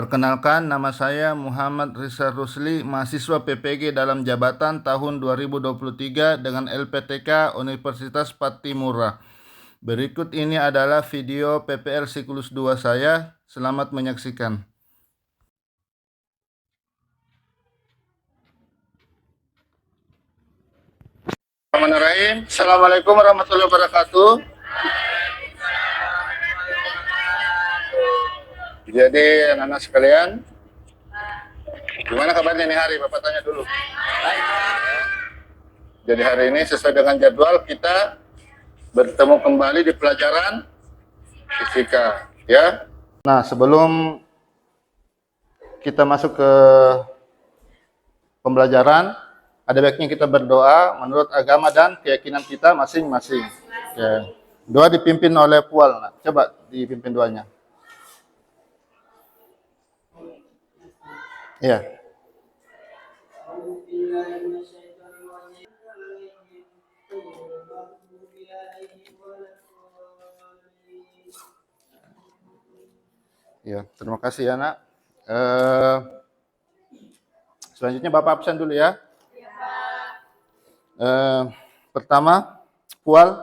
Perkenalkan, nama saya Muhammad Rizal Rusli, mahasiswa PPG dalam jabatan tahun 2023 dengan LPTK Universitas Patimura. Berikut ini adalah video PPL Siklus 2 saya. Selamat menyaksikan. Bismillahirrahmanirrahim. Assalamualaikum warahmatullahi wabarakatuh. Jadi anak-anak sekalian, gimana kabarnya nih hari? Bapak tanya dulu. Jadi hari ini sesuai dengan jadwal kita bertemu kembali di pelajaran fisika, ya. Nah, sebelum kita masuk ke pembelajaran, ada baiknya kita berdoa menurut agama dan keyakinan kita masing-masing. Ya. Doa dipimpin oleh Pual. Nah, coba dipimpin doanya. Ya. Ya, terima kasih ya, Nak. Selanjutnya Bapak absen dulu ya. Pertama, Pual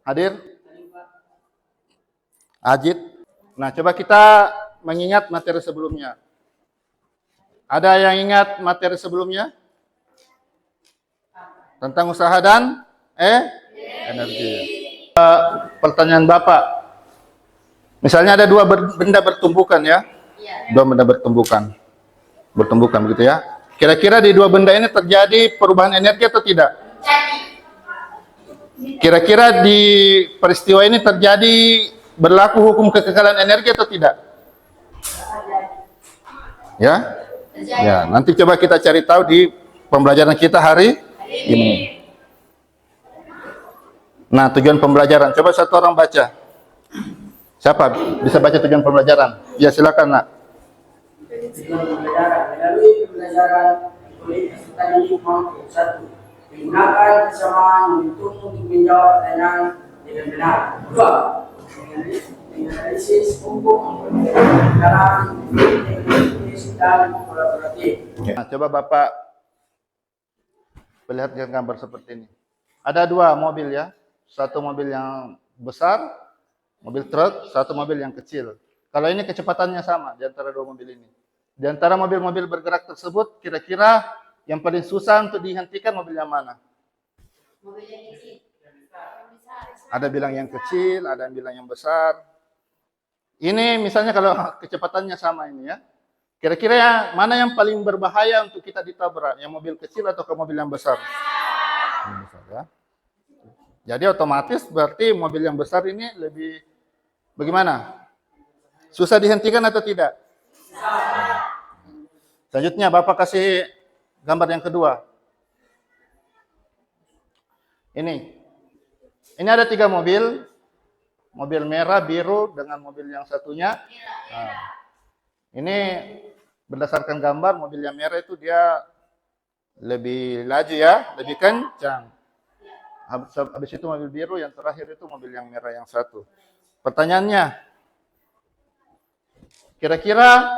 hadir. Ajit. Nah, coba kita mengingat materi sebelumnya. Ada yang ingat materi sebelumnya? Tentang usaha dan energi. Pertanyaan Bapak. Misalnya ada dua benda bertumbukan ya. Dua benda bertumbukan begitu ya. Kira-kira di dua benda ini terjadi perubahan energi atau tidak? Kira-kira di peristiwa ini terjadi berlaku hukum kekekalan energi atau tidak? Ya? Ya, nanti coba kita cari tahu di pembelajaran kita hari ini. Nah, tujuan pembelajaran. Coba satu orang baca. Siapa bisa baca tujuan pembelajaran? Ya, silakan, Nak. Tujuan pembelajaran melalui pembelajaran kulit tadi mampu satu menggunakan kesamaan momentum untuk menjawab pertanyaan dengan benar. Dua, menganalisis hukum dalam teknis dan kolaboratif. Nah, coba Bapak perlihatkan gambar seperti ini. Ada dua mobil ya. Satu mobil yang besar, mobil truk, satu mobil yang kecil. Kalau ini kecepatannya sama di antara dua mobil ini. Di antara mobil-mobil bergerak tersebut, kira-kira yang paling susah untuk dihentikan mobil yang mana? Mobil yang kecil. Ada bilang yang kecil, ada yang bilang yang besar. Ini misalnya kalau kecepatannya sama ini ya. Kira-kira mana yang paling berbahaya untuk kita ditabrak? Yang mobil kecil atau ke mobil yang besar? Yang besar ya. Jadi otomatis berarti mobil yang besar ini lebih bagaimana? Susah dihentikan atau tidak? Selanjutnya Bapak kasih gambar yang kedua. Ini ada tiga mobil. Mobil merah, biru, dengan mobil yang satunya. Nah, ini berdasarkan gambar mobil yang merah itu dia lebih laju ya, lebih kencang. Habis itu mobil biru, yang terakhir itu mobil yang merah yang satu. Pertanyaannya, kira-kira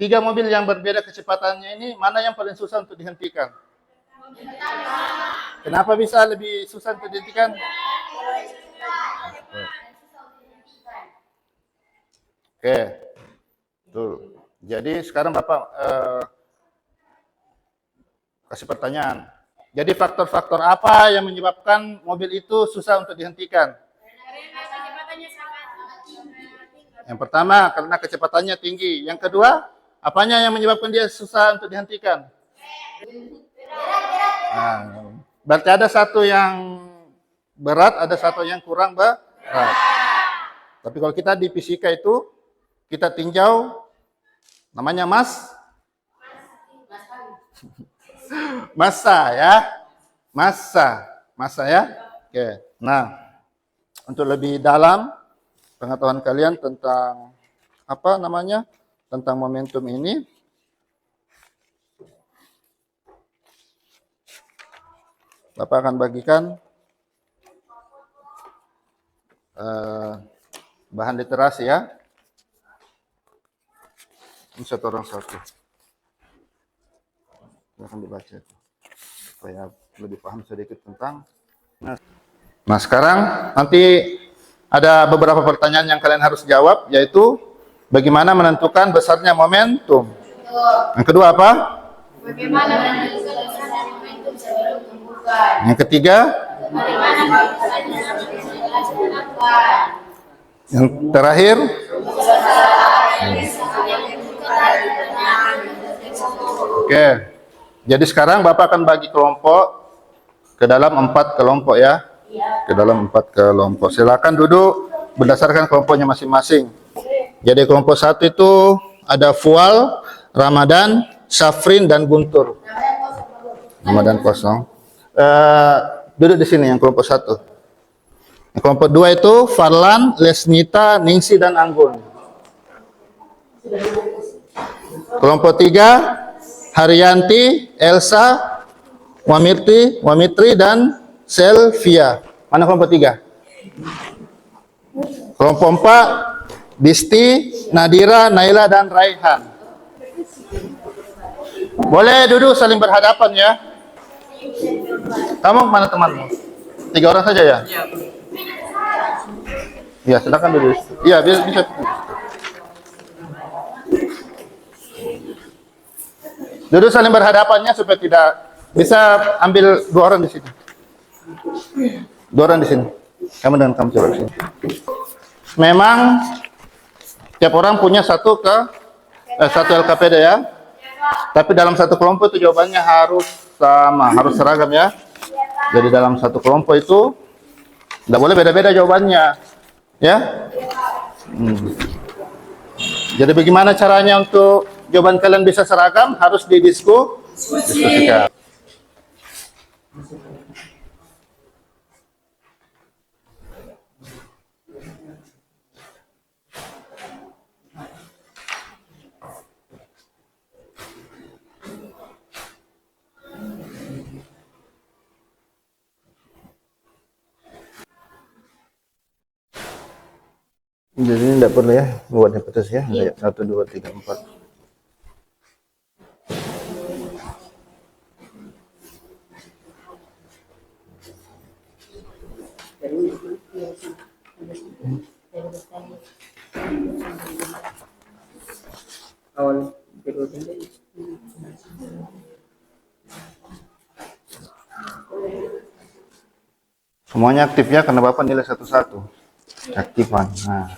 tiga mobil yang berbeda kecepatannya ini, mana yang paling susah untuk dihentikan? Kenapa bisa lebih susah untuk dihentikan? Oke, tuh. Jadi sekarang Bapak kasih pertanyaan. Jadi faktor-faktor apa yang menyebabkan mobil itu susah untuk dihentikan? Yang pertama, karena kecepatannya tinggi. Yang kedua, apanya yang menyebabkan dia susah untuk dihentikan? Nah, berarti ada satu yang berat, ada satu yang kurang berat. Tapi kalau kita di fisika itu, kita tinjau, namanya massa ya. Massa ya. Oke. Nah, untuk lebih dalam pengetahuan kalian tentang tentang momentum ini, Bapak akan bagikan bahan literasi ya. Ini satu orang satu. Silahkan dibaca itu. Supaya lebih paham sedikit tentang. Nah sekarang nanti ada beberapa pertanyaan yang kalian harus jawab, yaitu bagaimana menentukan besarnya momentum. Yang kedua apa? Bagaimana menentukan besarnya momentum sebelum pembukaan? Yang ketiga? Bagaimana menentukannya setelah dilakukan? Yang terakhir? Oke. Jadi sekarang Bapak akan bagi kelompok ke dalam 4 kelompok ya. Ke dalam 4 kelompok. Silakan duduk berdasarkan kelompoknya masing-masing. Jadi kelompok 1 itu ada Fual, Ramadan, Syafrin dan Guntur. Ramadan kosong. Duduk di sini yang kelompok 1. Yang kelompok 2 itu Farlan, Lesnita, Ningsi dan Anggun. Kelompok 3 Haryanti, Elsa, Wamitri dan Selvia. Mana kelompok 3? Kelompok 4 Disti, Nadira, Naila dan Raihan. Boleh duduk saling berhadapan ya. Kamu mana temanmu? 3 orang saja ya? Iya, silakan duduk. Iya, bisa. Duduk saling berhadapannya supaya tidak bisa ambil 2 orang di sini. 2 orang di sini. Kamu dengan kamu coba di sini. Memang tiap orang punya satu LKPD ya. Tapi dalam satu kelompok itu jawabannya harus sama, harus seragam ya. Jadi dalam satu kelompok itu tidak boleh beda-beda jawabannya, ya. Jadi bagaimana caranya untuk jawaban kalian bisa seragam? Harus didiskusikan. Jadi ini tidak perlu ya buatnya petis ya. 1, 2, 3, 4. Semuanya aktif ya, karena Bapak nilai 1-1. Aktifan. Nah.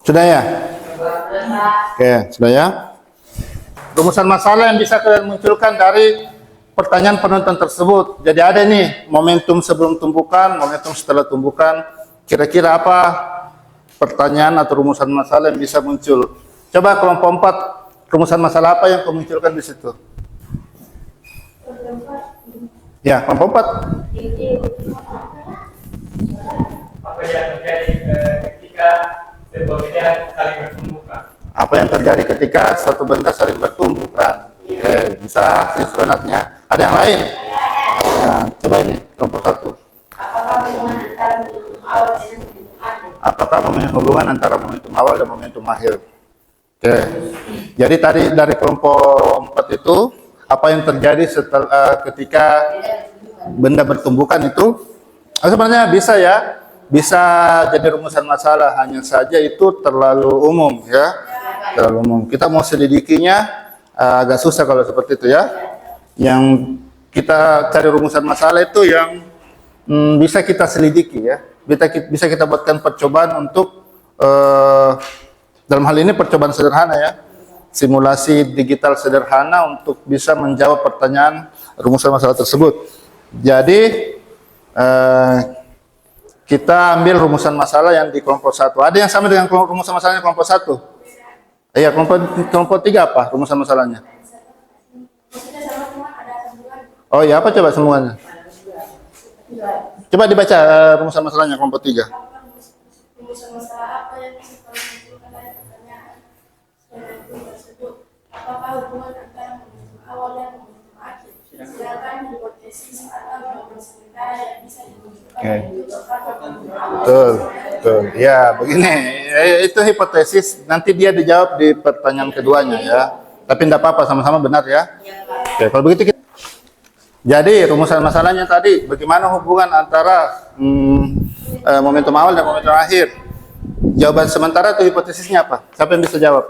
Sudah ya? Oke, sudah ya? Rumusan masalah yang bisa kalian munculkan dari pertanyaan penonton tersebut. Jadi ada nih momentum sebelum tumbukan, momentum setelah tumbukan. Kira-kira apa pertanyaan atau rumusan masalah yang bisa muncul? Coba kelompok 4, rumusan masalah apa yang kau munculkan di situ? Ya, kelompok 4. Apa yang terjadi ketika sebuah benda saling bertumbukan? Apa yang terjadi ketika satu benda saling bertumbukan? Oke, bisa sebenarnya. Ada yang lain? Nah, coba ini kelompok 1. Apakah hubungan antara momentum awal dan momentum akhir? Oke. Jadi tadi dari kelompok 4 itu apa yang terjadi setelah ketika benda bertumbukan itu sebenarnya bisa ya, bisa jadi rumusan masalah, hanya saja itu terlalu umum ya, terlalu umum. Kita mau selidikinya agak susah kalau seperti itu ya. Yang kita cari rumusan masalah itu yang bisa kita selidiki ya, bisa kita buatkan percobaan untuk dalam hal ini percobaan sederhana ya, simulasi digital sederhana untuk bisa menjawab pertanyaan rumusan masalah tersebut. Jadi kita ambil rumusan masalah yang di kelompok 1. Ada yang sama dengan rumusan masalahnya kelompok 1? Iya, kelompok 3 apa rumusan masalahnya? Oh iya, apa coba semuanya? Coba dibaca rumusan masalahnya kelompok 3. Rumusan masalah apa yang bisa kalian munculkan dari awal dan momentum akhir. Sedangkan hipotesis atau jawaban sementara yang bisa dimunculkan Oke. dari total momentum awal. Betul, betul. Ya, begini. Itu hipotesis. Nanti dia dijawab di pertanyaan keduanya ya. Tapi tidak apa-apa, sama-sama benar ya. Oke, kalau begitu kita. Jadi rumusan masalahnya tadi, bagaimana hubungan antara momentum awal dan momentum akhir? Jawaban sementara atau hipotesisnya apa? Siapa yang bisa jawab?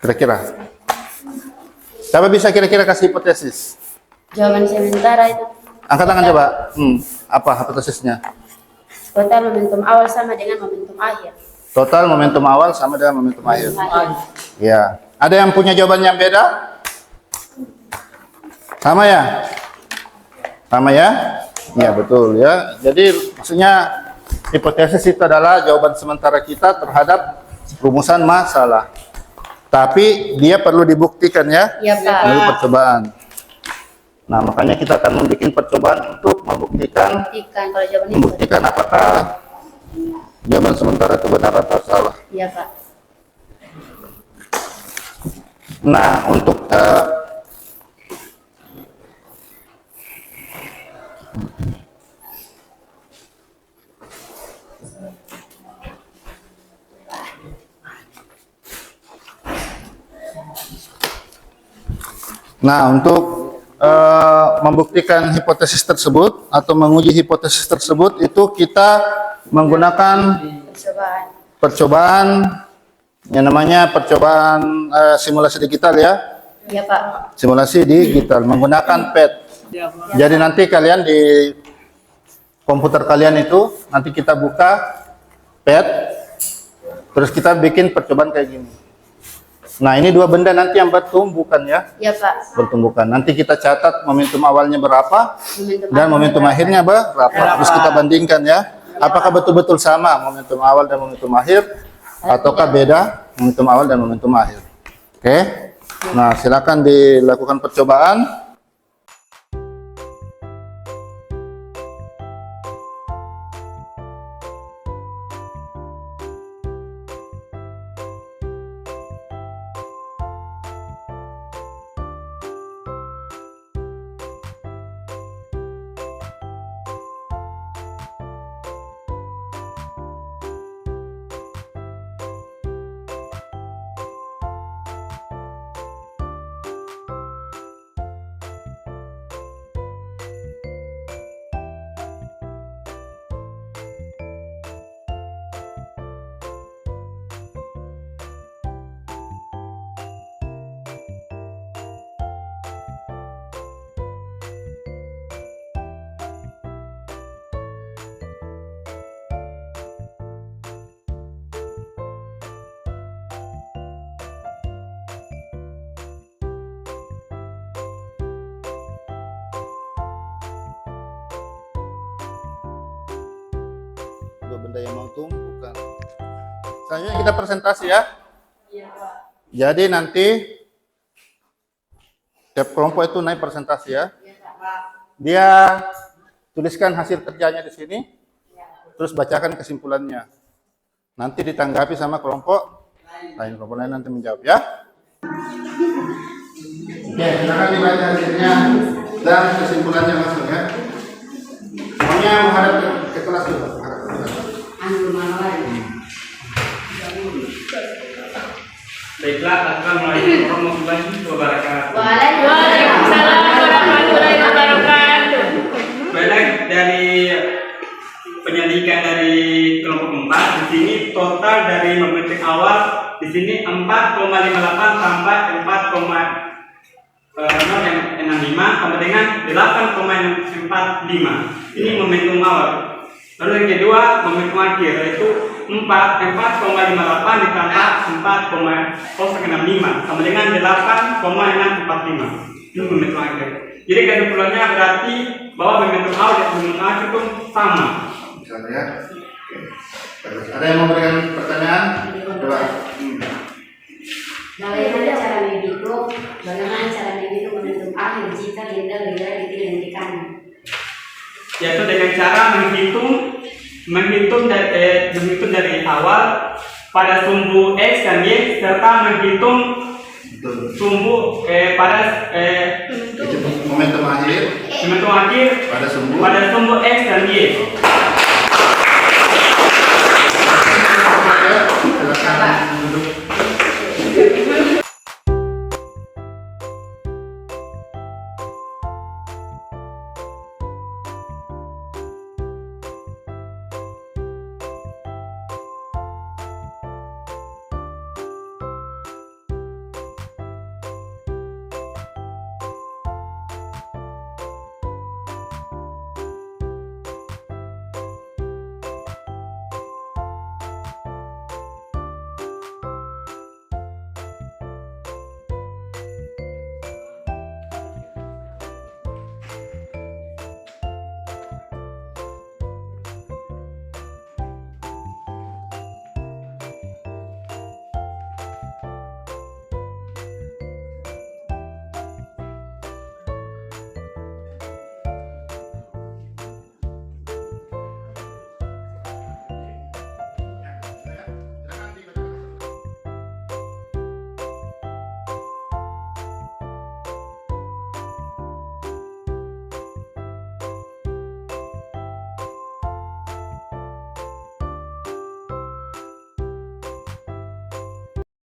Kira-kira. Siapa bisa kira-kira kasih hipotesis? Jawaban sementara itu Angkat tangan coba. Apa hipotesisnya? total momentum awal sama dengan momentum akhir. Total momentum awal sama dengan momentum akhir. Ya. Ada yang punya jawaban yang beda? Sama ya? Sama ya? Ya betul ya. Jadi maksudnya hipotesis itu adalah jawaban sementara kita terhadap rumusan masalah. Tapi dia perlu dibuktikan ya. Iya, Pak. Melalui percobaan. Nah makanya kita akan membuat percobaan untuk membuktikan Kalau jawaban itu. apakah jawaban sementara itu benar atau salah. Iya, Pak. Nah, untuk membuktikan hipotesis tersebut atau menguji hipotesis tersebut itu kita menggunakan percobaan yang namanya percobaan simulasi digital ya. Iya, Pak. Simulasi digital menggunakan PET. Jadi nanti kalian di komputer kalian itu nanti kita buka PET, terus kita bikin percobaan kayak gini. Nah ini dua benda nanti yang bertumbukan ya, Iya, Pak. bertumbukan. Nanti kita catat momentum awalnya berapa Momentum dan momentum akhirnya berapa. Terus kita bandingkan ya, apakah betul-betul sama momentum awal dan momentum akhir, ataukah beda momentum awal dan momentum akhir. Oke. Nah silakan dilakukan percobaan. Dua benda yang mau tumbukan. Selanjutnya kita presentasi ya. Jadi nanti tiap kelompok itu naik presentasi ya. Dia tuliskan hasil kerjanya di sini, terus bacakan kesimpulannya. Nanti ditanggapi sama kelompok lain nanti menjawab ya. Oke, silakan dibaca hasilnya dan kesimpulannya langsung ya. Semuanya menghadap ke kelas dulu. Baiklah, assalamualaikum warahmatullahi wabarakatuh. Waalaikumsalam warahmatullahi wabarakatuh. Baik, dari penyelidikan dari kelompok 4 di sini total dari momentum awal di sini 4,58 sampai 4,065 sampai dengan 8,45. Ini momentum awal. Lalu yang kedua momentum akhir yaitu 4,58 ditambah 4,065 sama dengan 8,645. Ini momentum akhir. Jadi kesimpulannya berarti bahwa momentum awal dan momentum akhir itu sama. Misalnya ya. Ada yang mau berikan pertanyaan? Coba. Bagaimana cara menghitung momentum akhir jika gender tidak dihentikan? Yaitu dengan cara menghitung dari awal pada sumbu X dan Y serta menghitung sumbu pada Momentum akhir momentum akhir pada sumbu X dan Y. Silakan duduk.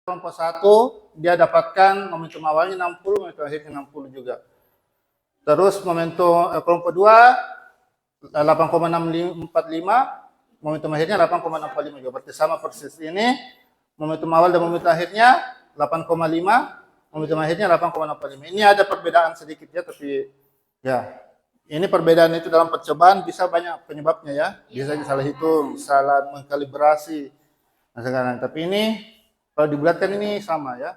Kelompok 1 dia dapatkan momentum awalnya 60, momentum akhirnya 60 juga. Terus momentum kelompok 2 8,645, momentum akhirnya 8,645 juga. Berarti sama persis. Ini momentum awal dan momentum akhirnya 8,5, momentum akhirnya 8,65. Ini ada perbedaan sedikit ya, tapi ya ini perbedaan itu dalam percobaan bisa banyak penyebabnya ya. Bisa salah hitung, salah mengkalibrasi. Nah, sekarang tapi ini kalau dibulatkan ini sama ya.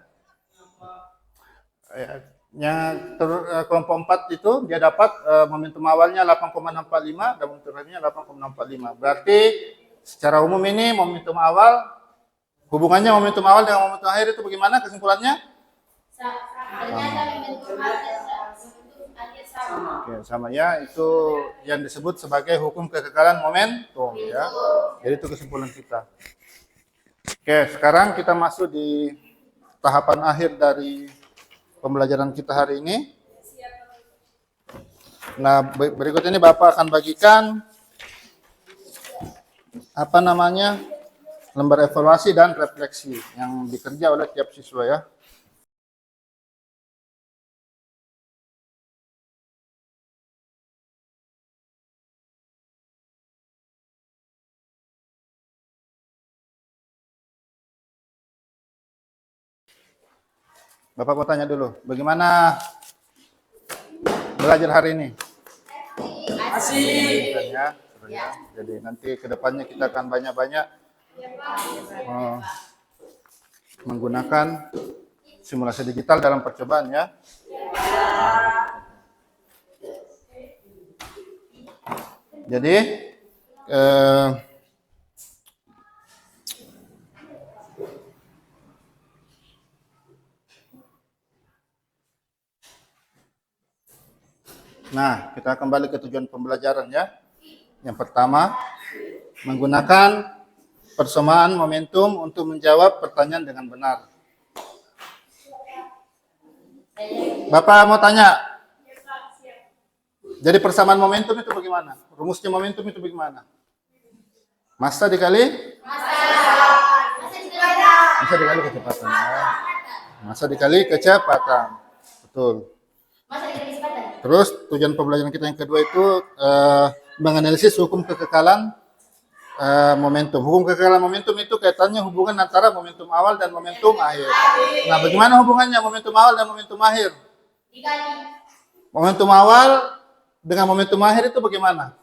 Yang kelompok 4 itu dia dapat momentum awalnya 8,645 dan momentum akhirnya 8,645. Berarti secara umum ini momentum awal, hubungannya momentum awal dengan momentum akhir itu bagaimana kesimpulannya? Ternyata momentum akhir sama. Oke, sama ya, itu yang disebut sebagai hukum kekekalan momentum ya. Jadi itu kesimpulan kita. Oke, sekarang kita masuk di tahapan akhir dari pembelajaran kita hari ini. Nah, berikut ini Bapak akan bagikan lembar evaluasi dan refleksi yang dikerja oleh tiap siswa ya. Bapak mau tanya dulu, bagaimana belajar hari ini? Asik. Ya. Jadi nanti kedepannya kita akan banyak-banyak menggunakan simulasi digital dalam percobaan ya. Jadi nah, kita kembali ke tujuan pembelajaran ya. Yang pertama, menggunakan persamaan momentum untuk menjawab pertanyaan dengan benar. Bapak mau tanya. Jadi persamaan momentum itu bagaimana? Rumusnya momentum itu bagaimana? Massa dikali? Massa dikali kecepatan. Ya. Massa dikali kecepatan. Betul. Terus tujuan pembelajaran kita yang kedua itu menganalisis hukum kekekalan momentum. Hukum kekekalan momentum itu kaitannya hubungan antara momentum awal dan momentum akhir. Nah, bagaimana hubungannya momentum awal dan momentum akhir? Momentum awal dengan momentum akhir itu bagaimana?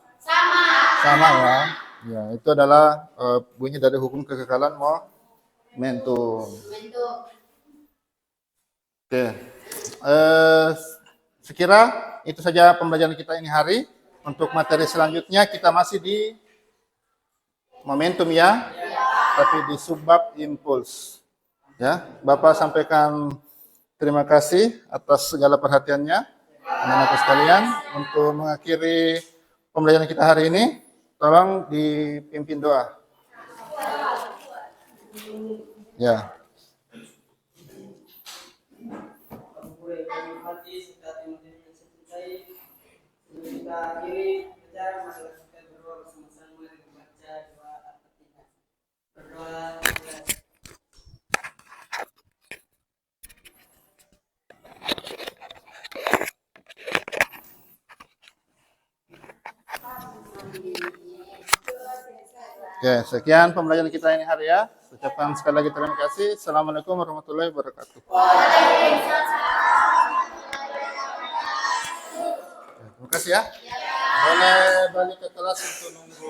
Sama ya. Ya, itu adalah bunyi dari hukum kekekalan momentum. Oke. Sekira itu saja pembelajaran kita ini hari. Untuk materi selanjutnya kita masih di momentum ya, tapi di subbab impuls. Ya, Bapak sampaikan terima kasih atas segala perhatiannya, anak-anak sekalian. Untuk mengakhiri pembelajaran kita hari ini, tolong dipimpin doa. Ya. hormati serta Timotius yang saya cintai. Sebelum kita akhiri acara, mari kita berdoa bersama-sama dengan membaca doa Al-Fatihah. Berdoa. Oke, sekian pembelajaran kita ini hari ya. Ucapkan sekali lagi terima kasih. Assalamualaikum warahmatullahi wabarakatuh. Terima kasih ya. Boleh balik ke kelas untuk nunggu.